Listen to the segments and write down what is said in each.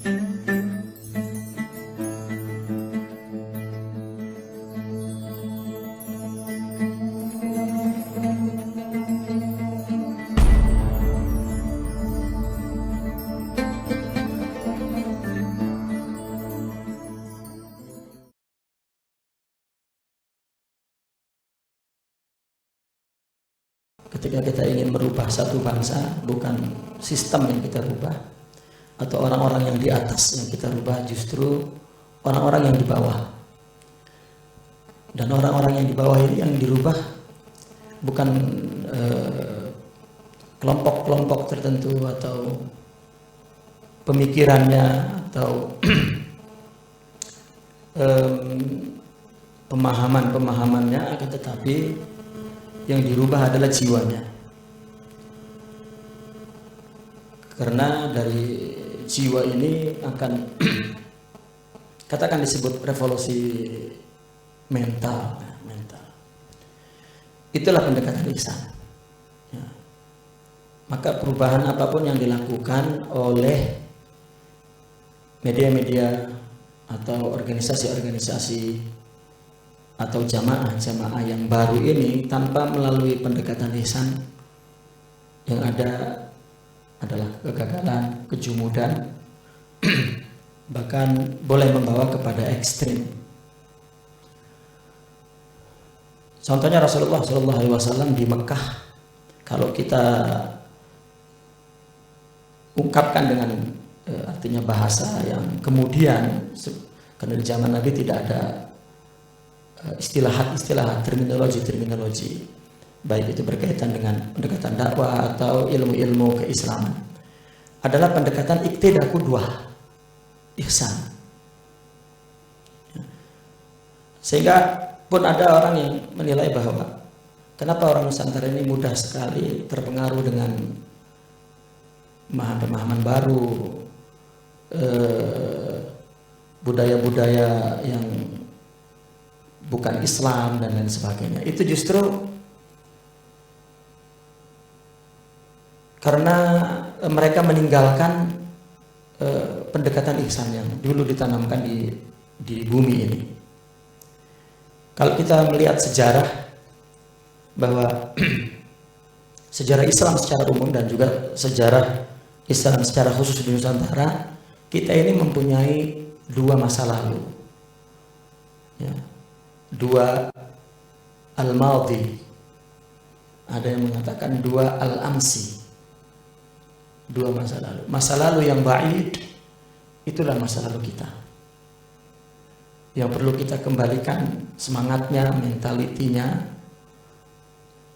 Ketika kita ingin merubah satu bangsa, bukan sistem yang kita rubah atau orang-orang yang di atas yang kita rubah, justru orang-orang yang di bawah. Dan orang-orang yang di bawah ini yang dirubah bukan kelompok-kelompok tertentu atau pemikirannya atau pemahaman-pemahamannya, akan tetapi yang dirubah adalah jiwanya. Karena dari jiwa ini akan katakan disebut revolusi mental. Itulah pendekatan ihsan. Ya. Maka perubahan apapun yang dilakukan oleh media-media atau organisasi-organisasi atau jamaah-jamaah yang baru ini tanpa melalui pendekatan ihsan, yang ada adalah kegagalan, kejumudan, bahkan boleh membawa kepada ekstrim. Contohnya Rasulullah SAW di Mekah, kalau kita ungkapkan dengan artinya bahasa yang kemudian, karena di zaman Nabi tidak ada istilah terminologi, baik itu berkaitan dengan pendekatan dakwah atau ilmu-ilmu keislaman, adalah pendekatan iqtidah qudwah, ihsan. Sehingga pun ada orang yang menilai bahwa kenapa orang Nusantara ini mudah sekali terpengaruh dengan pemahaman baru, budaya-budaya yang bukan Islam dan lain sebagainya. Itu justru karena mereka meninggalkan pendekatan ihsan yang dulu ditanamkan di bumi ini. Kalau kita melihat sejarah, bahwa sejarah Islam secara umum dan juga sejarah Islam secara khusus di Nusantara, kita ini mempunyai dua masa lalu, ya. Dua al-madhi, ada yang mengatakan dua al-amsi, dua masa lalu. Masa lalu yang ba'id, itulah masa lalu kita, yang perlu kita kembalikan semangatnya, mentalitinya,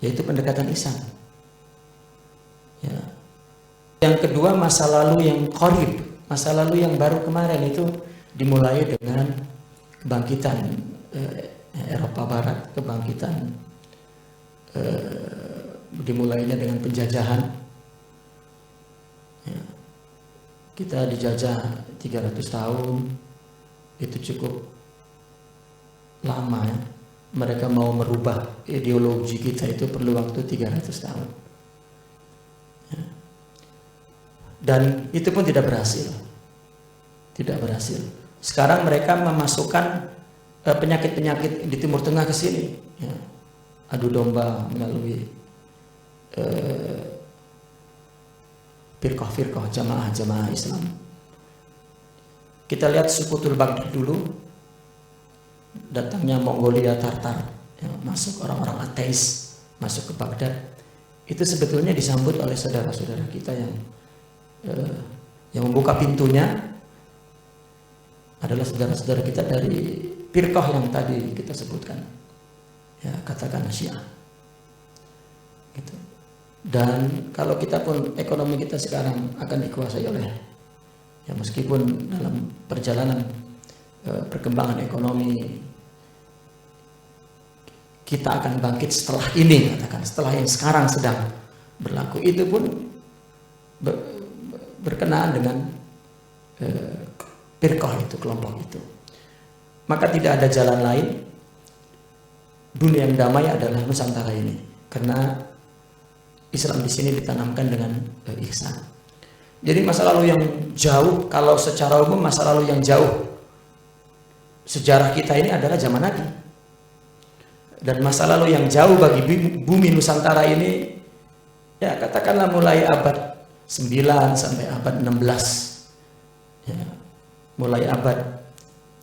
yaitu pendekatan ihsan, ya. Yang kedua masa lalu yang qarib, masa lalu yang baru kemarin, itu dimulai dengan kebangkitan Eropa Barat, kebangkitan dimulainya dengan penjajahan, ya. Kita dijajah 300 tahun, itu cukup lama, ya. Mereka mau merubah ideologi kita itu perlu waktu 300 tahun, ya. Dan itu pun tidak berhasil. Sekarang mereka memasukkan penyakit-penyakit di Timur Tengah ke sini, ya. Adu domba melalui firqah-firqah, jamaah-jamaah Islam. Kita lihat Sukutul Baghdad dulu, datangnya Mongolia Tartar, ya, masuk orang-orang ateis masuk ke Baghdad. Itu sebetulnya disambut oleh saudara-saudara kita yang membuka pintunya adalah saudara-saudara kita dari firqah yang tadi kita sebutkan, ya, katakan Syiah, gitu. Dan kalau kita pun ekonomi kita sekarang akan dikuasai oleh, ya, meskipun dalam perjalanan perkembangan ekonomi kita akan bangkit setelah ini, katakan setelah yang sekarang sedang berlaku, itu pun berkenaan dengan firqah itu, kelompok itu. Maka tidak ada jalan lain, dunia yang damai adalah Nusantara ini, karena Islam di sini ditanamkan dengan ihsan. Jadi masa lalu yang jauh, kalau secara umum masa lalu yang jauh sejarah kita ini adalah zaman Nabi. Dan masa lalu yang jauh bagi bumi Nusantara ini, ya katakanlah mulai abad 9 sampai abad 16. Ya, mulai abad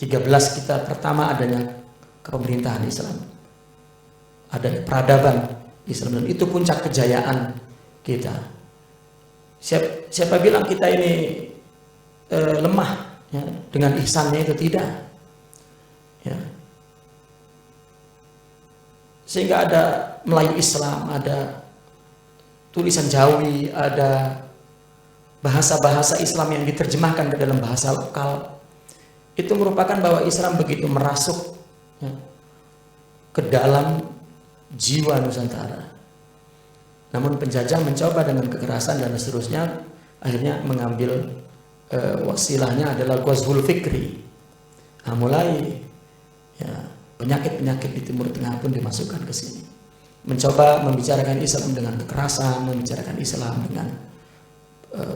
13 kita pertama adanya kepemerintahan Islam. Ada peradaban Islam, dan itu puncak kejayaan kita. Siapa bilang kita ini lemah ya, dengan ihsannya itu? Tidak ya. Sehingga ada Melayu Islam, ada tulisan Jawi, ada bahasa-bahasa Islam yang diterjemahkan ke dalam bahasa lokal. Itu merupakan bahwa Islam begitu merasuk ya, ke dalam jiwa Nusantara. Namun penjajah mencoba dengan kekerasan dan seterusnya, akhirnya mengambil wasilahnya adalah ghazwul fikri. Nah, mulai ya, penyakit-penyakit di Timur Tengah pun dimasukkan ke sini. Mencoba membicarakan Islam dengan kekerasan, membicarakan Islam dengan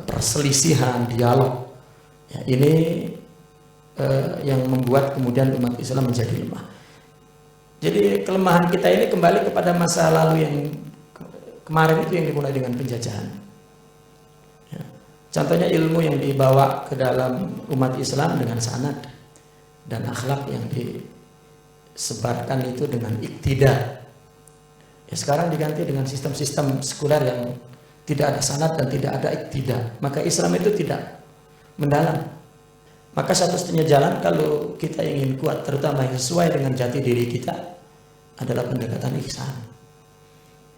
perselisihan, dialog. Ya, ini yang membuat kemudian umat Islam menjadi lemah. Jadi kelemahan kita ini kembali kepada masa lalu yang kemarin itu, yang dimulai dengan penjajahan. Ya. Contohnya ilmu yang dibawa ke dalam umat Islam dengan sanad dan akhlak yang disebarkan itu dengan iktida. Ya, sekarang diganti dengan sistem-sistem sekuler yang tidak ada sanad dan tidak ada iktida. Maka Islam itu tidak mendalam. Maka satu-satunya jalan kalau kita ingin kuat, terutama yang sesuai dengan jati diri kita, adalah pendekatan ihsan.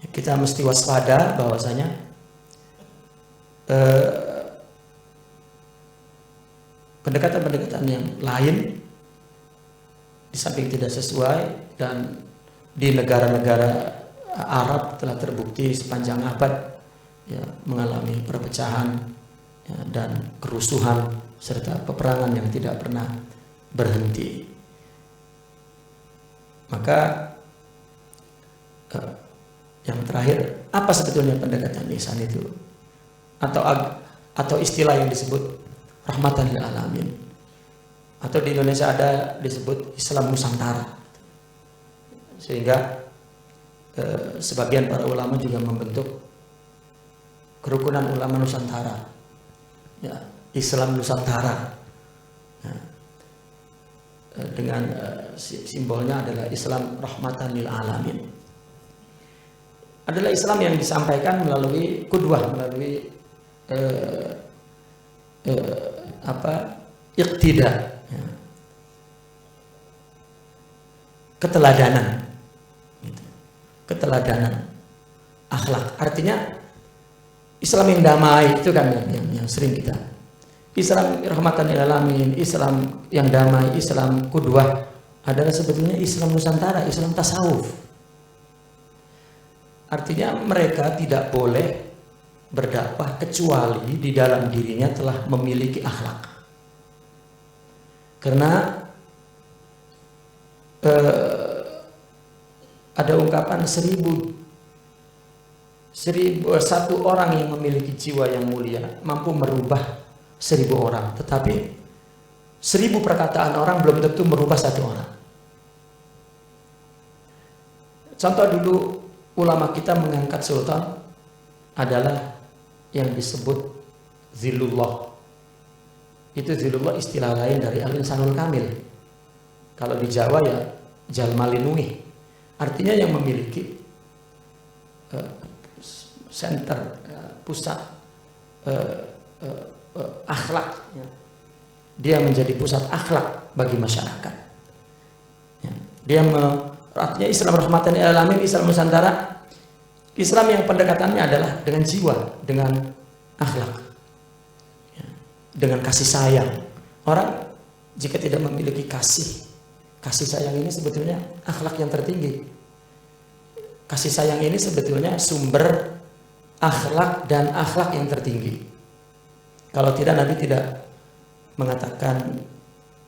Kita mesti waspada bahwasanya pendekatan-pendekatan yang lain di samping tidak sesuai, dan di negara-negara Arab telah terbukti sepanjang abad ya, mengalami perpecahan ya, dan kerusuhan serta peperangan yang tidak pernah berhenti. Maka yang terakhir, apa sebetulnya pendekatan ihsan itu? Atau istilah yang disebut rahmatan lil alamin, atau di Indonesia ada disebut Islam Nusantara. Sehingga sebagian para ulama juga membentuk kerukunan ulama Nusantara ya, Islam Nusantara ya, dengan simbolnya adalah Islam rahmatan lil alamin. Adalah Islam yang disampaikan melalui qudwah, melalui iqtida ya, keteladanan gitu. Keteladanan akhlak, artinya Islam yang damai itu kan yang sering kita, Islam rahmatan lil alamin, Islam yang damai, Islam qudwah adalah sebetulnya Islam Nusantara, Islam tasawuf. Artinya mereka tidak boleh berdakwah kecuali di dalam dirinya telah memiliki akhlak. Karena ada ungkapan 1.000 satu orang yang memiliki jiwa yang mulia mampu merubah 1.000 orang, tetapi 1.000 perkataan orang belum tentu merubah satu orang. Contoh dulu ulama kita mengangkat sultan adalah yang disebut zillullah. Itu zillullah istilah lain dari al-insanul kamil. Kalau di Jawa ya jalmalinungi. Artinya yang memiliki center, pusat akhlak. Dia menjadi pusat akhlak bagi masyarakat. Dia artinya Islam rahmatan lil alamin, Islam Nusantara, Islam yang pendekatannya adalah dengan jiwa, dengan akhlak, dengan kasih sayang. Orang jika tidak memiliki kasih sayang ini sebetulnya akhlak yang tertinggi. Kasih sayang ini sebetulnya sumber akhlak dan akhlak yang tertinggi. Kalau tidak, Nabi tidak mengatakan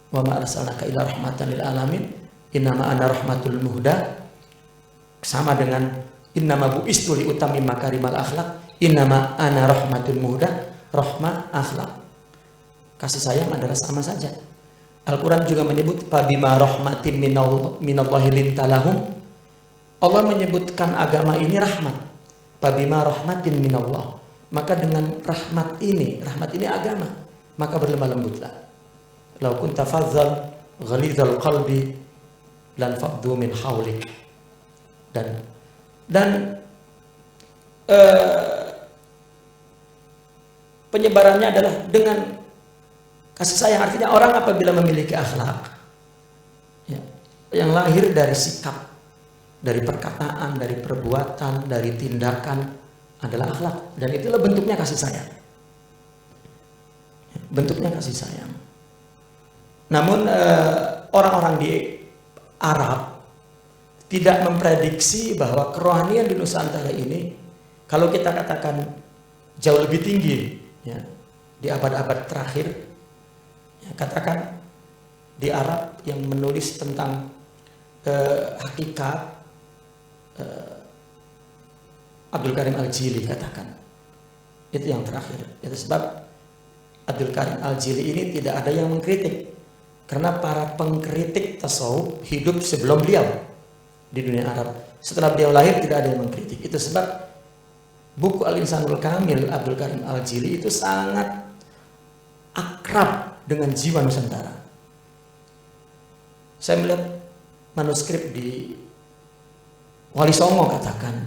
wa ma arsalnaka illa rahmatan lil alamin, innama ana rahmatul muhda, sama dengan innama bu'istu li utammima makarimal akhlak, innama ana rahmatul muhda. rahmat, akhlak. Kasih sayang adalah sama saja. Al-Quran juga menyebut fabima rahmatin minallahi lintalahum. Allah menyebutkan agama ini rahmat. Fabima rahmatin minallah. Maka dengan rahmat ini agama, maka berlemah lembutlah. Lau kunta fadzal ghalizal qalbi lan faddu min haulik. Dan penyebarannya adalah dengan kasih sayang. Artinya orang apabila memiliki akhlak ya, yang lahir dari sikap, dari perkataan, dari perbuatan, dari tindakan adalah akhlak, dan itulah bentuknya kasih sayang. Bentuknya kasih sayang. Namun orang-orang di Arab tidak memprediksi bahwa kerohanian di Nusantara ini, kalau kita katakan jauh lebih tinggi ya, di abad-abad terakhir ya, katakan di Arab yang menulis tentang hakikat Abdul Karim Al-Jili katakan itu yang terakhir. Itu sebab Abdul Karim Al-Jili ini tidak ada yang mengkritik, karena para pengkritik tasawuf hidup sebelum beliau di dunia Arab. Setelah beliau lahir tidak ada yang mengkritik. Itu sebab buku Al-Insanul Kamil Abdul Karim Al-Jili itu sangat akrab dengan jiwa Nusantara. Saya melihat manuskrip di Wali Songo katakan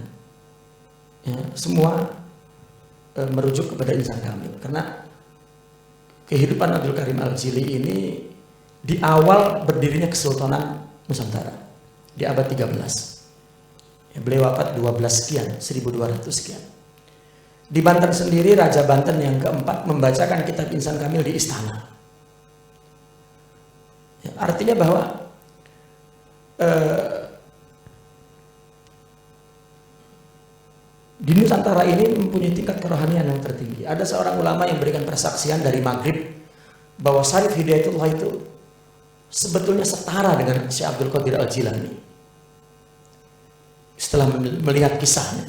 ya, semua merujuk kepada Insan Kamil, karena kehidupan Abdul Karim Al-Jili ini di awal berdirinya Kesultanan Nusantara di abad 13 ya, beliau wafat 12 sekian, 1200 sekian. Di Banten sendiri Raja Banten yang keempat membacakan kitab Insan Kamil di istana ya, artinya bahwa di Nusantara ini mempunyai tingkat kerohanian yang tertinggi. Ada seorang ulama yang berikan persaksian dari Maghrib bahwa Syarif Hidayatullah itu sebetulnya setara dengan Syekh Abdul Qadir Al-Jilani setelah melihat kisahnya.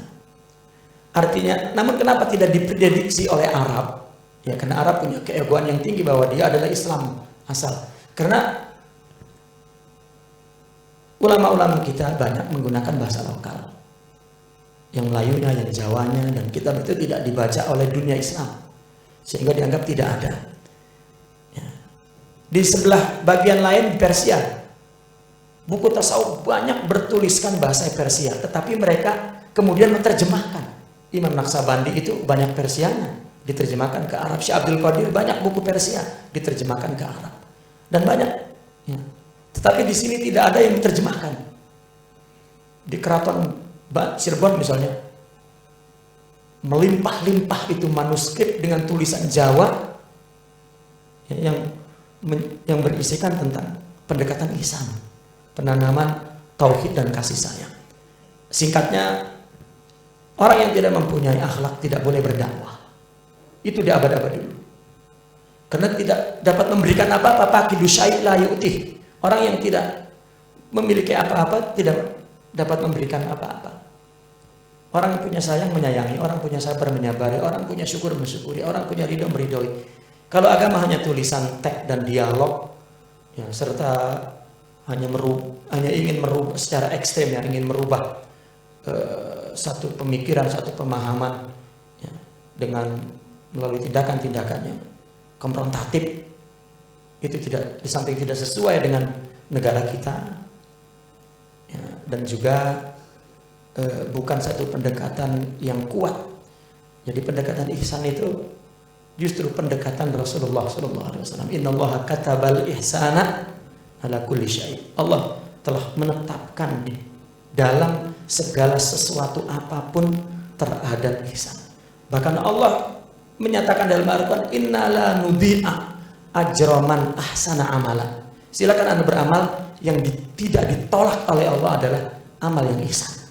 Artinya, namun kenapa tidak diprediksi oleh Arab? Ya, karena Arab punya keegoan yang tinggi bahwa dia adalah Islam asal. Karena ulama-ulama kita banyak menggunakan bahasa lokal, yang Melayunya, yang Jawanya, dan kitab itu tidak dibaca oleh dunia Islam sehingga dianggap tidak ada ya. Di sebelah bagian lain di Persia, buku tasawuf banyak bertuliskan bahasa Persia, tetapi mereka kemudian menerjemahkan. Imam Naqsabandi itu banyak Persianya diterjemahkan ke Arab. Syekh Abdul Qadir banyak buku Persia diterjemahkan ke Arab, dan banyak ya. Tetapi di sini tidak ada yang diterjemahkan. Di keraton Cirebon misalnya, melimpah-limpah itu manuskrip dengan tulisan Jawa ya, yang berisikan tentang pendekatan ihsan, penanaman tauhid dan kasih sayang. Singkatnya, orang yang tidak mempunyai akhlak tidak boleh berdakwah. Itu di abad-abad dulu. Karena tidak dapat memberikan apa-apa, faqidu syai' la yu'tih. Orang yang tidak memiliki apa-apa tidak dapat memberikan apa-apa. Orang yang punya sayang menyayangi, orang punya sabar menyabari, orang punya syukur mensyukuri, orang punya ridho meridhoi. Kalau agama hanya tulisan teks dan dialog ya, serta hanya ingin merubah secara ekstrem, yang ingin merubah satu pemikiran, satu pemahaman ya, dengan melalui tindakan-tindakannya konfrontatif, itu tidak, di samping tidak sesuai dengan negara kita ya, dan juga bukan satu pendekatan yang kuat. Jadi pendekatan ihsan itu justru pendekatan Rasulullah SAW. Innallaha katabal ihsana ala kulli syai'. Allah telah menetapkan di dalam segala sesuatu apapun terhadap ihsan. Bahkan Allah menyatakan dalam Al-Quran, innala nudhi'a ajra man ahsana amala. Silakan Anda beramal, yang tidak ditolak oleh Allah adalah amal yang ihsan.